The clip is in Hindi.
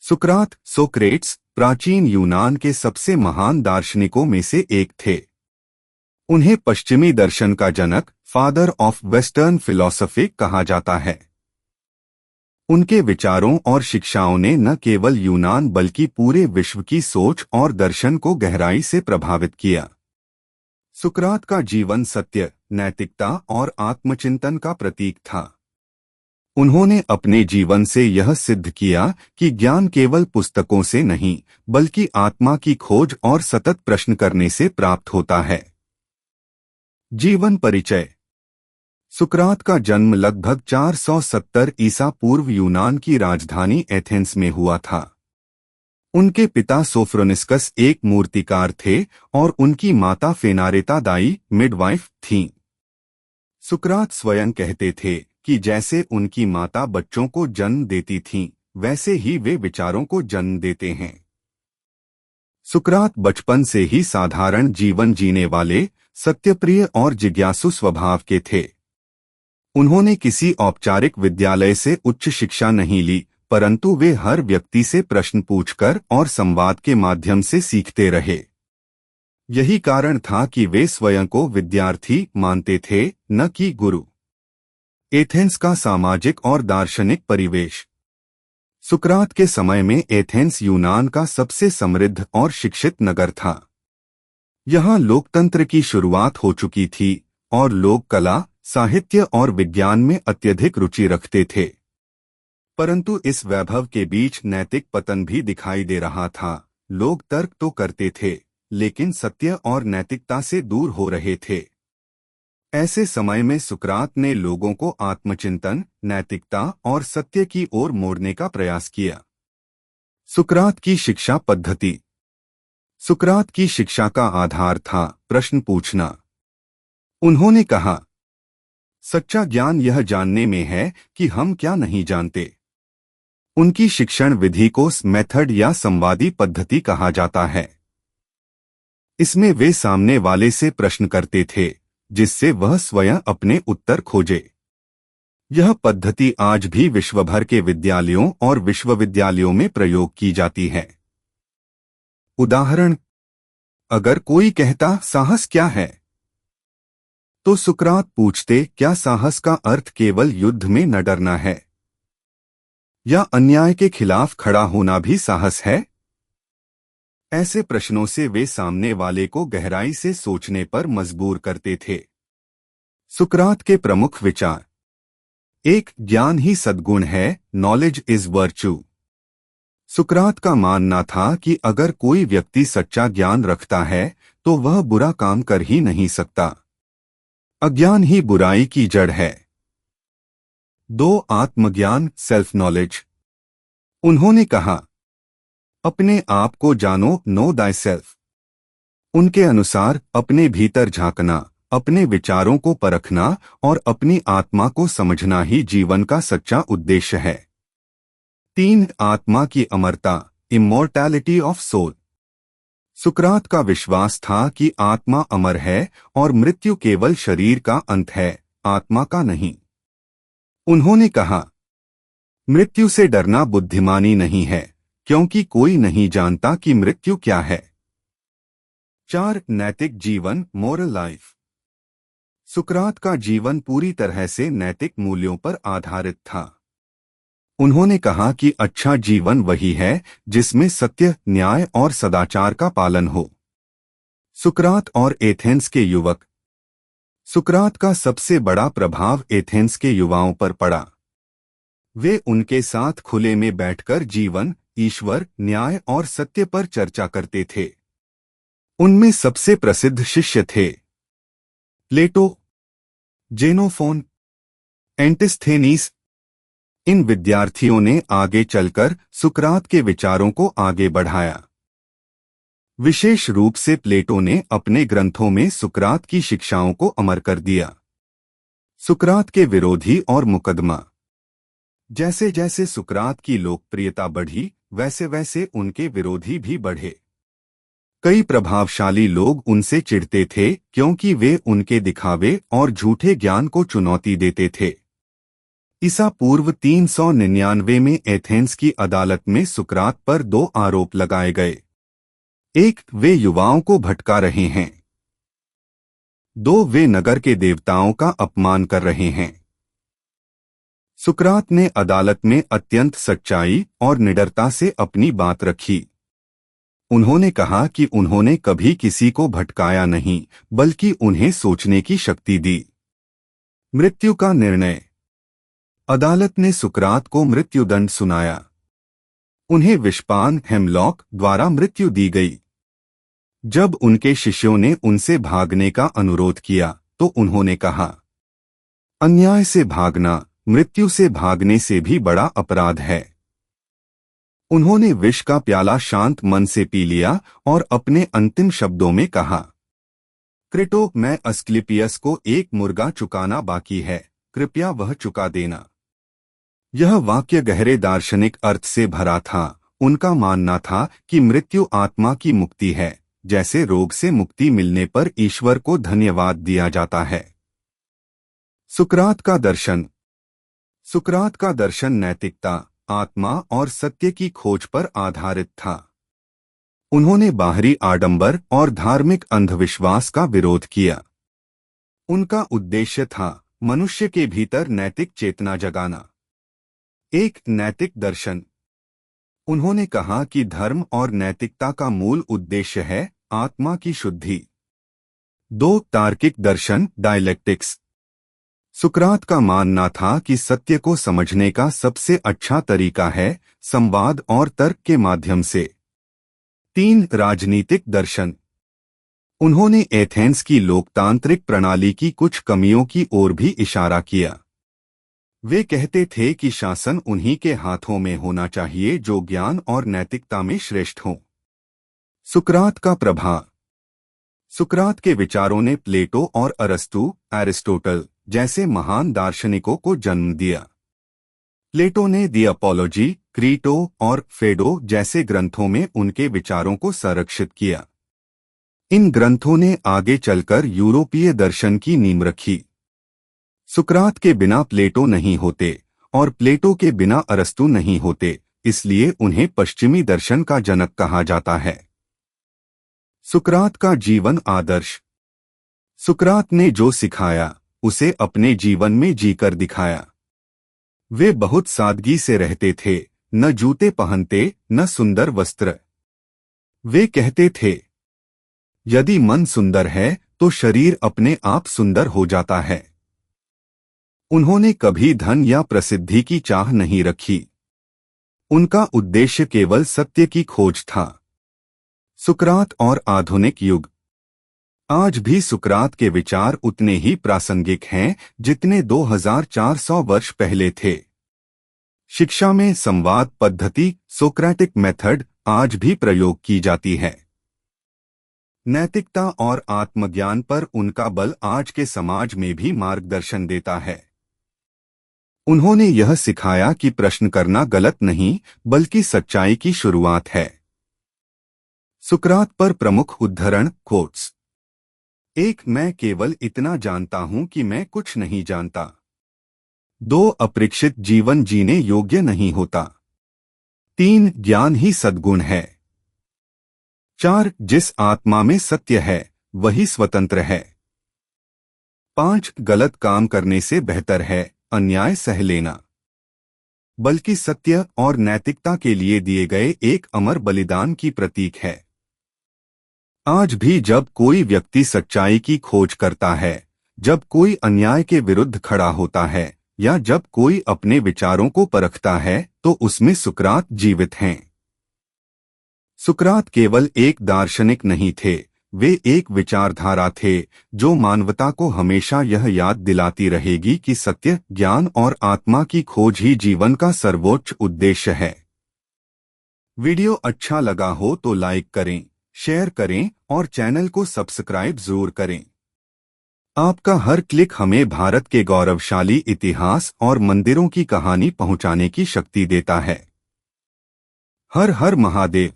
सुकरात सोक्रेट्स प्राचीन यूनान के सबसे महान दार्शनिकों में से एक थे। उन्हें पश्चिमी दर्शन का जनक, फादर ऑफ वेस्टर्न फिलॉसफी कहा जाता है। उनके विचारों और शिक्षाओं ने न केवल यूनान बल्कि पूरे विश्व की सोच और दर्शन को गहराई से प्रभावित किया। सुकरात का जीवन सत्य, नैतिकता और आत्मचिंतन का प्रतीक था। उन्होंने अपने जीवन से यह सिद्ध किया कि ज्ञान केवल पुस्तकों से नहीं बल्कि आत्मा की खोज और सतत प्रश्न करने से प्राप्त होता है। जीवन परिचय। सुकरात का जन्म लगभग 470 ईसा पूर्व यूनान की राजधानी एथेंस में हुआ था। उनके पिता सोफ्रोनिस्कस एक मूर्तिकार थे और उनकी माता फेनारेता दाई मिडवाइफ थीं। सुकरात स्वयं कहते थे कि जैसे उनकी माता बच्चों को जन्म देती थीं, वैसे ही वे विचारों को जन्म देते हैं। सुकरात बचपन से ही साधारण जीवन जीने वाले, सत्यप्रिय और जिज्ञासु स्वभाव के थे। उन्होंने किसी औपचारिक विद्यालय से उच्च शिक्षा नहीं ली, परंतु वे हर व्यक्ति से प्रश्न पूछकर और संवाद के माध्यम से सीखते रहे। यही कारण था कि वे स्वयं को विद्यार्थी मानते थे, न कि गुरु। एथेंस का सामाजिक और दार्शनिक परिवेश। सुकरात के समय में एथेंस यूनान का सबसे समृद्ध और शिक्षित नगर था। यहाँ लोकतंत्र की शुरुआत हो चुकी थी और लोग कला, साहित्य और विज्ञान में अत्यधिक रुचि रखते थे। परंतु इस वैभव के बीच नैतिक पतन भी दिखाई दे रहा था। लोग तर्क तो करते थे, लेकिन सत्य और नैतिकता से दूर हो रहे थे। ऐसे समय में सुकरात ने लोगों को आत्मचिंतन, नैतिकता और सत्य की ओर मोड़ने का प्रयास किया। सुकरात की शिक्षा पद्धति। सुकरात की शिक्षा का आधार था प्रश्न पूछना। उन्होंने कहा, सच्चा ज्ञान यह जानने में है कि हम क्या नहीं जानते। उनकी शिक्षण विधि को मेथड या संवादी पद्धति कहा जाता है। इसमें वे सामने वाले से प्रश्न करते थे, जिससे वह स्वयं अपने उत्तर खोजे। यह पद्धति आज भी विश्वभर के विद्यालयों और विश्वविद्यालयों में प्रयोग की जाती है। उदाहरण, अगर कोई कहता साहस क्या है, तो सुकरात पूछते, क्या साहस का अर्थ केवल युद्ध में न डरना है? या अन्याय के खिलाफ खड़ा होना भी साहस है? ऐसे प्रश्नों से वे सामने वाले को गहराई से सोचने पर मजबूर करते थे। सुकरात के प्रमुख विचार। 1. ज्ञान ही सद्गुण है, नॉलेज इज वर्च्यू। सुकरात का मानना था कि अगर कोई व्यक्ति सच्चा ज्ञान रखता है तो वह बुरा काम कर ही नहीं सकता। अज्ञान ही बुराई की जड़ है। 2. आत्मज्ञान, सेल्फ नॉलेज। उन्होंने कहा, अपने आप को जानो, नो दाई सेल्फ। उनके अनुसार अपने भीतर झांकना, अपने विचारों को परखना और अपनी आत्मा को समझना ही जीवन का सच्चा उद्देश्य है। 3. आत्मा की अमरता, इमोर्टैलिटी ऑफ सोल। सुकरात का विश्वास था कि आत्मा अमर है और मृत्यु केवल शरीर का अंत है, आत्मा का नहीं। उन्होंने कहा, मृत्यु से डरना बुद्धिमानी नहीं है, क्योंकि कोई नहीं जानता कि मृत्यु क्या है। 4. नैतिक जीवन, मोरल लाइफ। सुकरात का जीवन पूरी तरह से नैतिक मूल्यों पर आधारित था। उन्होंने कहा कि अच्छा जीवन वही है जिसमें सत्य, न्याय और सदाचार का पालन हो। सुकरात और एथेंस के युवक। सुकरात का सबसे बड़ा प्रभाव एथेंस के युवाओं पर पड़ा। वे उनके साथ खुले में बैठकर जीवन, ईश्वर, न्याय और सत्य पर चर्चा करते थे। उनमें सबसे प्रसिद्ध शिष्य थे प्लेटो, जेनोफोन, एंटिस्थेनीस। इन विद्यार्थियों ने आगे चलकर सुकरात के विचारों को आगे बढ़ाया। विशेष रूप से प्लेटो ने अपने ग्रंथों में सुकरात की शिक्षाओं को अमर कर दिया। सुकरात के विरोधी और मुकदमा। जैसे जैसे सुकरात की लोकप्रियता बढ़ी, वैसे वैसे उनके विरोधी भी बढ़े। कई प्रभावशाली लोग उनसे चिढ़ते थे क्योंकि वे उनके दिखावे और झूठे ज्ञान को चुनौती देते थे। ईसा पूर्व 399 में एथेंस की अदालत में सुकरात पर 2 आरोप लगाए गए। 1, वे युवाओं को भटका रहे हैं। 2, वे नगर के देवताओं का अपमान कर रहे हैं। सुकरात ने अदालत में अत्यंत सच्चाई और निडरता से अपनी बात रखी। उन्होंने कहा कि उन्होंने कभी किसी को भटकाया नहीं, बल्कि उन्हें सोचने की शक्ति दी। मृत्यु का निर्णय। अदालत ने सुकरात को मृत्युदंड सुनाया। उन्हें विषपान हेमलॉक द्वारा मृत्यु दी गई। जब उनके शिष्यों ने उनसे भागने का अनुरोध किया तो उन्होंने कहा, अन्याय से भागना मृत्यु से भागने से भी बड़ा अपराध है। उन्होंने विष का प्याला शांत मन से पी लिया और अपने अंतिम शब्दों में कहा, क्रेटो, मैं अस्क्लेपियस को एक मुर्गा चुकाना बाकी है, कृपया वह चुका देना। यह वाक्य गहरे दार्शनिक अर्थ से भरा था। उनका मानना था कि मृत्यु आत्मा की मुक्ति है, जैसे रोग से मुक्ति मिलने पर ईश्वर को धन्यवाद दिया जाता है। सुकरात का दर्शन। सुकरात का दर्शन नैतिकता, आत्मा और सत्य की खोज पर आधारित था। उन्होंने बाहरी आडंबर और धार्मिक अंधविश्वास का विरोध किया। उनका उद्देश्य था मनुष्य के भीतर नैतिक चेतना जगाना। एक नैतिक दर्शन। उन्होंने कहा कि धर्म और नैतिकता का मूल उद्देश्य है आत्मा की शुद्धि। 2, तार्किक दर्शन डायलेक्टिक्स। सुकरात का मानना था कि सत्य को समझने का सबसे अच्छा तरीका है संवाद और तर्क के माध्यम से। 3, राजनीतिक दर्शन। उन्होंने एथेंस की लोकतांत्रिक प्रणाली की कुछ कमियों की ओर भी इशारा किया। वे कहते थे कि शासन उन्हीं के हाथों में होना चाहिए जो ज्ञान और नैतिकता में श्रेष्ठ हों। सुकरात का प्रभाव। सुकरात के विचारों ने प्लेटो और एरिस्टोटल जैसे महान दार्शनिकों को जन्म दिया। प्लेटो ने दी अपोलॉजी, क्रीटो और फेडो जैसे ग्रंथों में उनके विचारों को संरक्षित किया। इन ग्रंथों ने आगे चलकर यूरोपीय दर्शन की नींव रखी। सुकरात के बिना प्लेटो नहीं होते और प्लेटो के बिना अरस्तु नहीं होते, इसलिए उन्हें पश्चिमी दर्शन का जनक कहा जाता है। सुकरात का जीवन आदर्श। सुकरात ने जो सिखाया उसे अपने जीवन में जीकर दिखाया। वे बहुत सादगी से रहते थे, न जूते पहनते न सुंदर वस्त्र। वे कहते थे, यदि मन सुंदर है तो शरीर अपने आप सुंदर हो जाता है। उन्होंने कभी धन या प्रसिद्धि की चाह नहीं रखी। उनका उद्देश्य केवल सत्य की खोज था। सुकरात और आधुनिक युग। आज भी सुकरात के विचार उतने ही प्रासंगिक हैं जितने 2400 वर्ष पहले थे। शिक्षा में संवाद पद्धति सोक्रेटिक मेथड आज भी प्रयोग की जाती है। नैतिकता और आत्मज्ञान पर उनका बल आज के समाज में भी मार्गदर्शन देता है। उन्होंने यह सिखाया कि प्रश्न करना गलत नहीं, बल्कि सच्चाई की शुरुआत है। सुकरात पर प्रमुख उद्धरण कोट्स। 1, मैं केवल इतना जानता हूं कि मैं कुछ नहीं जानता। 2, अपरीक्षित जीवन जीने योग्य नहीं होता। 3, ज्ञान ही सद्गुण है। 4, जिस आत्मा में सत्य है वही स्वतंत्र है। 5, गलत काम करने से बेहतर है अन्याय सह लेना, बल्कि सत्य और नैतिकता के लिए दिए गए एक अमर बलिदान की प्रतीक है। आज भी जब कोई व्यक्ति सच्चाई की खोज करता है, जब कोई अन्याय के विरुद्ध खड़ा होता है या जब कोई अपने विचारों को परखता है, तो उसमें सुकरात जीवित हैं। सुकरात केवल एक दार्शनिक नहीं थे, वे एक विचारधारा थे जो मानवता को हमेशा यह याद दिलाती रहेगी कि सत्य, ज्ञान और आत्मा की खोज ही जीवन का सर्वोच्च उद्देश्य है। वीडियो अच्छा लगा हो तो लाइक करें, शेयर करें और चैनल को सब्सक्राइब जरूर करें। आपका हर क्लिक हमें भारत के गौरवशाली इतिहास और मंदिरों की कहानी पहुंचाने की शक्ति देता है। हर हर महादेव।